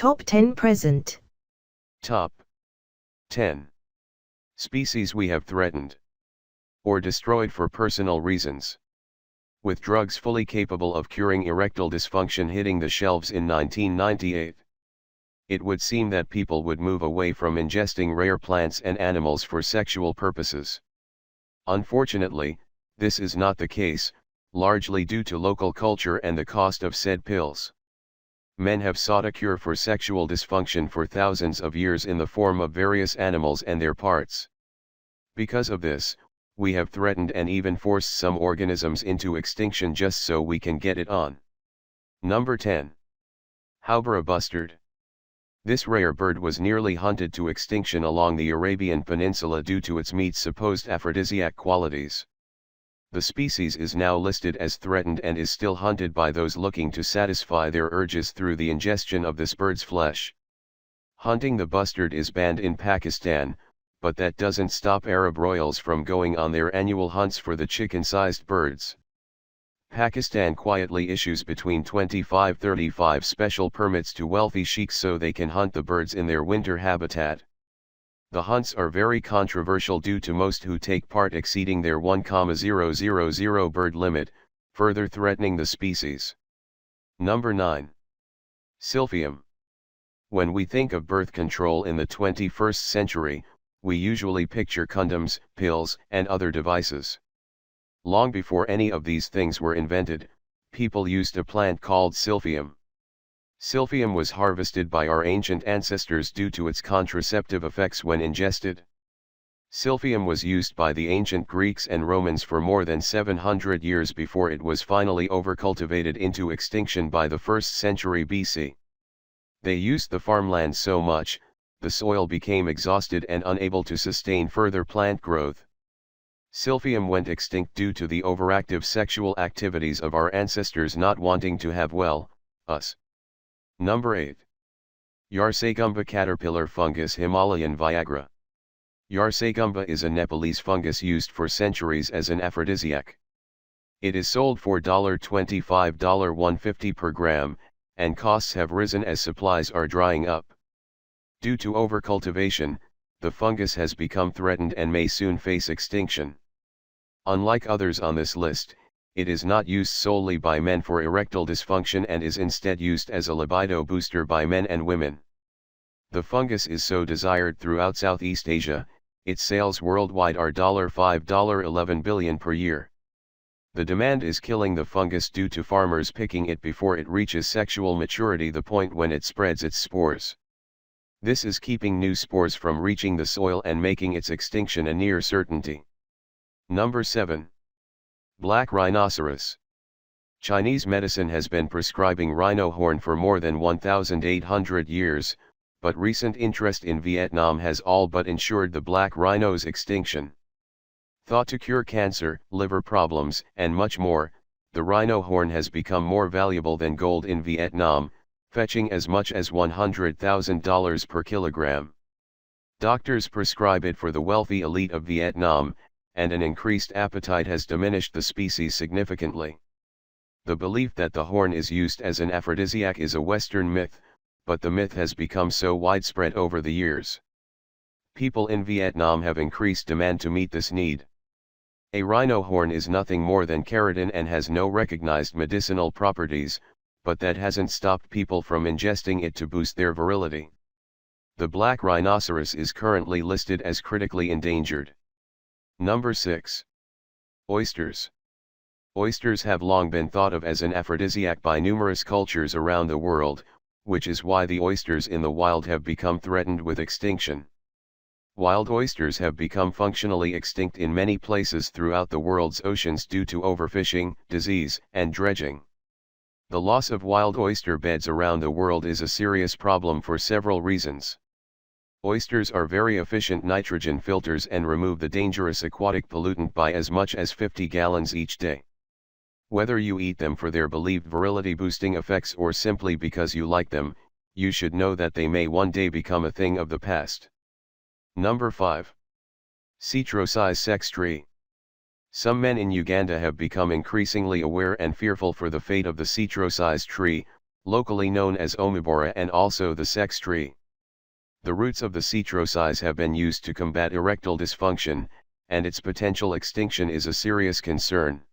Top 10 present. Top 10 species we have threatened or destroyed for personal reasons. With drugs fully capable of curing erectile dysfunction hitting the shelves in 1998, it would seem that people would move away from ingesting rare plants and animals for sexual purposes. Unfortunately, this is not the case, largely due to local culture and the cost of said pills. Men have sought a cure for sexual dysfunction for thousands of years in the form of various animals and their parts. Because of this, we have threatened and even forced some organisms into extinction just so we can get it on. Number 10. Haubera bustard. This rare bird was nearly hunted to extinction along the Arabian Peninsula due to its meat's supposed aphrodisiac qualities. The species is now listed as threatened and is still hunted by those looking to satisfy their urges through the ingestion of this bird's flesh. Hunting the bustard is banned in Pakistan, but that doesn't stop Arab royals from going on their annual hunts for the chicken-sized birds. Pakistan quietly issues between 25-35 special permits to wealthy sheikhs so they can hunt the birds in their winter habitat. The hunts are very controversial due to most who take part exceeding their 1,000 bird limit, further threatening the species. Number 9. Silphium. When we think of birth control in the 21st century, we usually picture condoms, pills, and other devices. Long before any of these things were invented, people used a plant called silphium. Silphium was harvested by our ancient ancestors due to its contraceptive effects when ingested. Silphium was used by the ancient Greeks and Romans for more than 700 years before it was finally overcultivated into extinction by the 1st century BC. They used the farmland so much, the soil became exhausted and unable to sustain further plant growth. Silphium went extinct due to the overactive sexual activities of our ancestors not wanting to have us. Number 8. Yarsagumba caterpillar fungus Himalayan Viagra. Yarsagumba is a Nepalese fungus used for centuries as an aphrodisiac. It is sold for $25 $150 per gram, and costs have risen as supplies are drying up. Due to overcultivation, the fungus has become threatened and may soon face extinction. Unlike others on this list, it is not used solely by men for erectile dysfunction and is instead used as a libido booster by men and women. The fungus is so desired throughout Southeast Asia, its sales worldwide are $5-11 billion per year. The demand is killing the fungus due to farmers picking it before it reaches sexual maturity, the point when it spreads its spores. This is keeping new spores from reaching the soil and making its extinction a near certainty. Number 7. Black rhinoceros. Chinese medicine has been prescribing rhino horn for more than 1,800 years, but recent interest in Vietnam has all but ensured the black rhino's extinction. Thought to cure cancer, liver problems, and much more, the rhino horn has become more valuable than gold in Vietnam, fetching as much as $100,000 per kilogram. Doctors prescribe it for the wealthy elite of Vietnam, and an increased appetite has diminished the species significantly. The belief that the horn is used as an aphrodisiac is a Western myth, but the myth has become so widespread over the years. People in Vietnam have increased demand to meet this need. A rhino horn is nothing more than keratin and has no recognized medicinal properties, but that hasn't stopped people from ingesting it to boost their virility. The black rhinoceros is currently listed as critically endangered. Number 6. Oysters. Oysters have long been thought of as an aphrodisiac by numerous cultures around the world, which is why the oysters in the wild have become threatened with extinction. Wild oysters have become functionally extinct in many places throughout the world's oceans due to overfishing, disease, and dredging. The loss of wild oyster beds around the world is a serious problem for several reasons. Oysters are very efficient nitrogen filters and remove the dangerous aquatic pollutant by as much as 50 gallons each day. Whether you eat them for their believed virility-boosting effects or simply because you like them, you should know that they may one day become a thing of the past. Number 5. Citrocise sex tree. Some men in Uganda have become increasingly aware and fearful for the fate of the citrocise tree, locally known as omibora and also the sex tree. The roots of the citrocyse have been used to combat erectile dysfunction, and its potential extinction is a serious concern.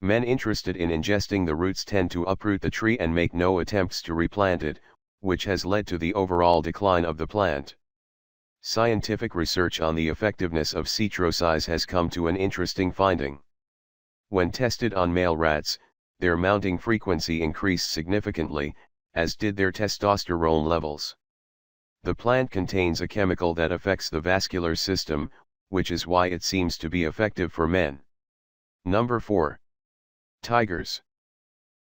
Men interested in ingesting the roots tend to uproot the tree and make no attempts to replant it, which has led to the overall decline of the plant. Scientific research on the effectiveness of citrocyse has come to an interesting finding. When tested on male rats, their mounting frequency increased significantly, as did their testosterone levels. The plant contains a chemical that affects the vascular system, which is why it seems to be effective for men. Number 4. Tigers.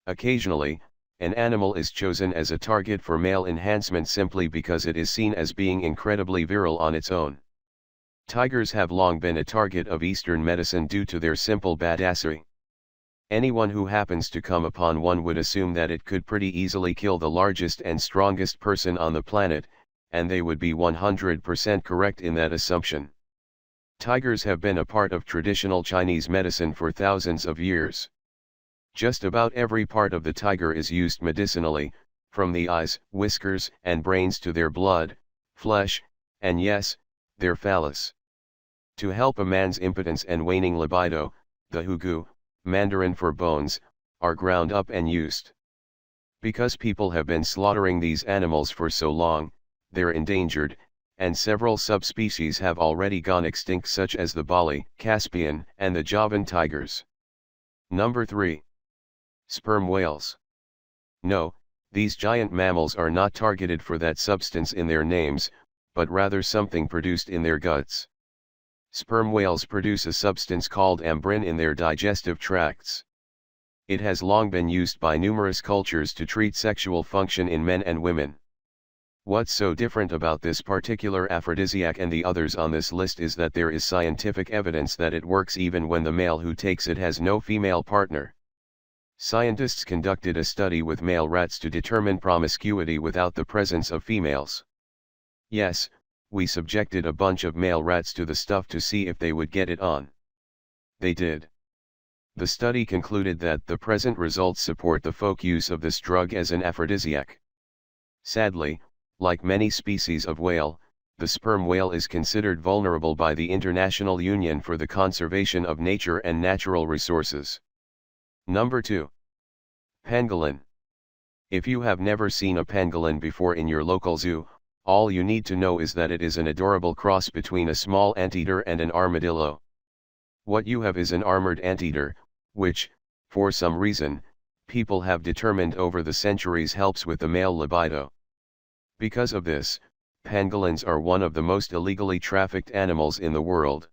Occasionally, an animal is chosen as a target for male enhancement simply because it is seen as being incredibly virile on its own. Tigers have long been a target of Eastern medicine due to their simple badassery. Anyone who happens to come upon one would assume that it could pretty easily kill the largest and strongest person on the planet, and they would be 100% correct in that assumption. Tigers have been a part of traditional Chinese medicine for thousands of years. Just about every part of the tiger is used medicinally, from the eyes, whiskers, and brains to their blood, flesh, and yes, their phallus. To help a man's impotence and waning libido, the hugu, Mandarin for bones, are ground up and used. Because people have been slaughtering these animals for so long, they're endangered, and several subspecies have already gone extinct such as the Bali, Caspian, and the Javan tigers. Number 3. Sperm whales. No, these giant mammals are not targeted for that substance in their names, but rather something produced in their guts. Sperm whales produce a substance called ambrin in their digestive tracts. It has long been used by numerous cultures to treat sexual function in men and women. What's so different about this particular aphrodisiac and the others on this list is that there is scientific evidence that it works even when the male who takes it has no female partner. Scientists conducted a study with male rats to determine promiscuity without the presence of females. Yes, we subjected a bunch of male rats to the stuff to see if they would get it on. They did. The study concluded that the present results support the folk use of this drug as an aphrodisiac. Sadly, like many species of whale, the sperm whale is considered vulnerable by the International Union for the Conservation of Nature and Natural Resources. Number 2. Pangolin. If you have never seen a pangolin before in your local zoo, all you need to know is that it is an adorable cross between a small anteater and an armadillo. What you have is an armored anteater, which, for some reason, people have determined over the centuries helps with the male libido. Because of this, pangolins are one of the most illegally trafficked animals in the world.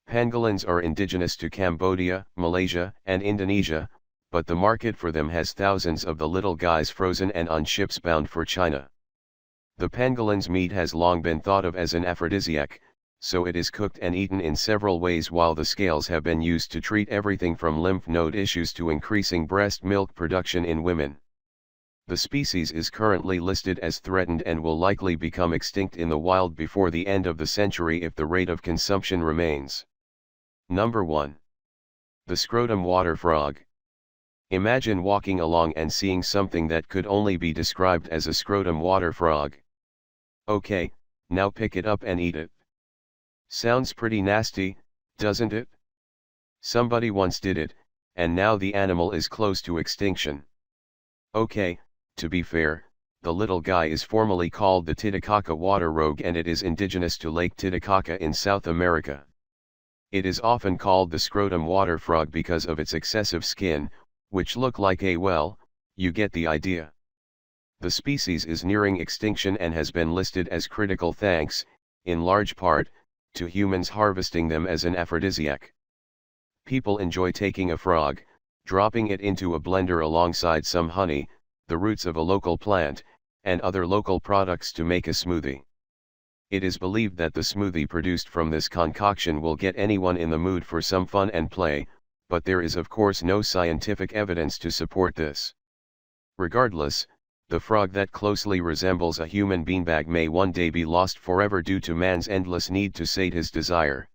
Pangolins are indigenous to Cambodia, Malaysia, and Indonesia, but the market for them has thousands of the little guys frozen and on ships bound for China. The pangolin's meat has long been thought of as an aphrodisiac, so it is cooked and eaten in several ways, while the scales have been used to treat everything from lymph node issues to increasing breast milk production in women. The species is currently listed as threatened and will likely become extinct in the wild before the end of the century if the rate of consumption remains. Number 1. The scrotum water frog. Imagine walking along and seeing something that could only be described as a scrotum water frog. Okay, now pick it up and eat it. Sounds pretty nasty, doesn't it? Somebody once did it, and now the animal is close to extinction. Okay, to be fair, the little guy is formally called the Titicaca water rogue and it is indigenous to Lake Titicaca in South America. It is often called the scrotum water frog because of its excessive skin, which look like well, you get the idea. The species is nearing extinction and has been listed as critical thanks, in large part, to humans harvesting them as an aphrodisiac. People enjoy taking a frog, dropping it into a blender alongside some honey, the roots of a local plant, and other local products to make a smoothie. It is believed that the smoothie produced from this concoction will get anyone in the mood for some fun and play, but there is of course no scientific evidence to support this. Regardless, the frog that closely resembles a human beanbag may one day be lost forever due to man's endless need to sate his desire.